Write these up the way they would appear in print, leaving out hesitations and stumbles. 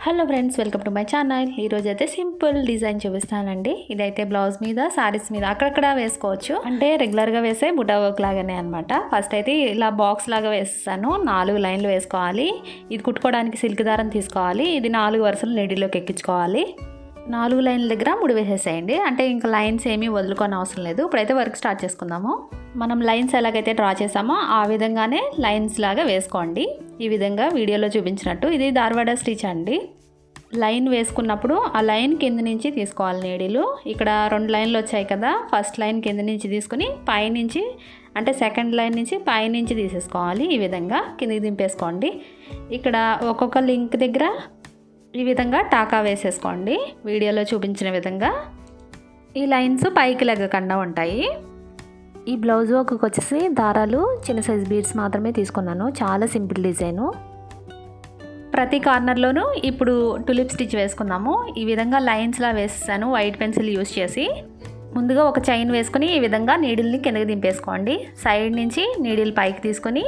Hello friends, welcome to my channel. ఈరోజు అయితే simple design చూపిస్తానండి. ఇదైతే బ్లౌజ్ మీద, శారీస్ మీద అక్కడక్కడ వేసుకోవచ్చు. అంటే రెగ్యులర్గా వేసే బుటా వర్క్ లాగానే అనమాట. ఫస్ట్ అయితే ఇలా బాక్స్ లాగా వేస్తాను. 4 లైన్లు వేసుకోవాలి. ఇది కుట్టుకోవడానికి సిల్క్ దారం తీసుకోవాలి. ఇది 4 వరుసలు నీడిలోకి ఎక్కించుకోవాలి. 4 లైన్ల దగ్గర ముడి వేసేసేయండి. అంటే ఇంకా లైన్స్ ఏమీ వదులుకొని అవసరం లేదు. ఇప్పుడైతే వర్క్ స్టార్ట్ చేసుకుందాము. మనం లైన్స్ ఎలాగైతే డ్రా చేసామో ఆ విధంగానే లైన్స్ లాగా వేసుకోండి. ఈ విధంగా వీడియోలో చూపించినట్టు. ఇది ధార్వాడ స్టిచ్ అండి. లైన్ వేసుకున్నప్పుడు ఆ లైన్ కింద నుంచి తీసుకోవాలి నీడిలు. ఇక్కడ 2 లైన్లు వచ్చాయి కదా, ఫస్ట్ లైన్ కింద నుంచి తీసుకుని పైనుంచి, అంటే సెకండ్ లైన్ నుంచి పైనుంచి తీసేసుకోవాలి. ఈ విధంగా కిందకి దింపేసుకోండి. ఇక్కడ ఒక్కొక్క లింక్ దగ్గర ఈ విధంగా టాకా వేసేసుకోండి. వీడియోలో చూపించిన విధంగా ఈ లైన్స్ పైకి లెగ్గకుండా ఉంటాయి. ఈ బ్లౌజ్ వర్క్కి వచ్చేసి దారాలు చిన్న సైజ్ బీడ్స్ మాత్రమే తీసుకున్నాను. చాలా సింపుల్ డిజైను. ప్రతి కార్నర్లోనూ ఇప్పుడు టులిప్ స్టిచ్ వేసుకుందాము. ఈ విధంగా లైన్స్లా వేసేసాను వైట్ పెన్సిల్ యూస్ చేసి. ముందుగా ఒక చైన్ వేసుకొని ఈ విధంగా నీడిల్ని కిందకి దింపేసుకోండి. సైడ్ నుంచి నీడిల్ పైకి తీసుకొని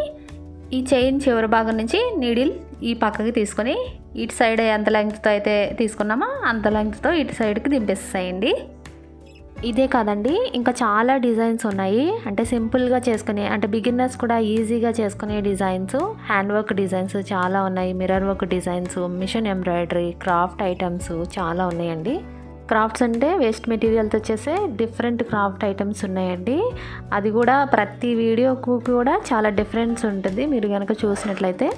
ఈ చైన్ చివరి భాగం నుంచి నీడిల్ ఈ పక్కకి తీసుకొని ఇటు సైడ్ ఎంత లెంగ్త్తో అయితే తీసుకున్నామో అంత లెంగ్త్తో ఇటు సైడ్కి దింపేసేయండి. ఇదే కాదండి, ఇంకా చాలా డిజైన్స్ ఉన్నాయి. అంటే సింపుల్గా చేసుకునే, అంటే బిగినర్స్ కూడా ఈజీగా చేసుకునే డిజైన్స్, హ్యాండ్ వర్క్ డిజైన్స్ చాలా ఉన్నాయి. Mirror work designs, machine embroidery, craft items చాలా ఉన్నాయండి. క్రాఫ్ట్స్ అంటే వేస్ట్ మెటీరియల్తో చేసే డిఫరెంట్ క్రాఫ్ట్ ఐటమ్స్ ఉన్నాయండి. అది కూడా ప్రతి వీడియోకు కూడా చాలా డిఫరెన్స్ ఉంటుంది మీరు కనుక చూసినట్లయితే.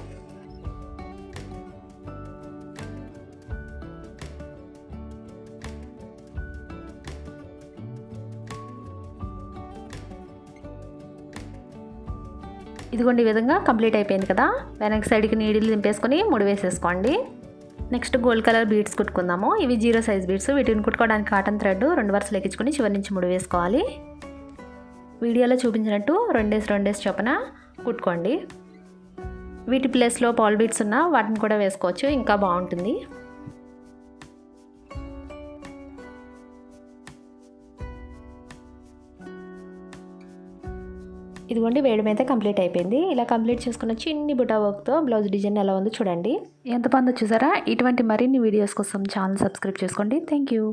ఇదిగోండి, ఈ విధంగా కంప్లీట్ అయిపోయింది కదా. వెనక సైడ్కి నీడిల్ దింపేసుకొని ముడి వేసేసుకోండి. నెక్స్ట్ గోల్డ్ కలర్ బీడ్స్ కుట్టుకుందాము. ఇవి 0 సైజ్ బీడ్స్. వీటిని కుట్టుకోవడానికి కాటన్ థ్రెడ్ 2 వరుసలు ఎక్కించుకొని చివరి నుంచి ముడి వేసుకోవాలి. వీడియోలో చూపించినట్టు 2 చొప్పున కుట్టుకోండి. వీటి ప్లేస్లో పాల్ బీడ్స్ ఉన్న వాటిని కూడా వేసుకోవచ్చు, ఇంకా బాగుంటుంది. ఇదిగోండి, వేయడం అయితే కంప్లీట్ అయిపోయింది. ఇలా కంప్లీట్ చేసుకున్న చిన్ని బుటా వర్క్తో బ్లౌజ్ డిజైన్ ఎలా ఉందో చూడండి. ఎంత బాగుందో చూసారా. ఇటువంటి మరిన్ని వీడియోస్ కోసం ఛానల్ సబ్స్క్రైబ్ చేసుకోండి. Thank you.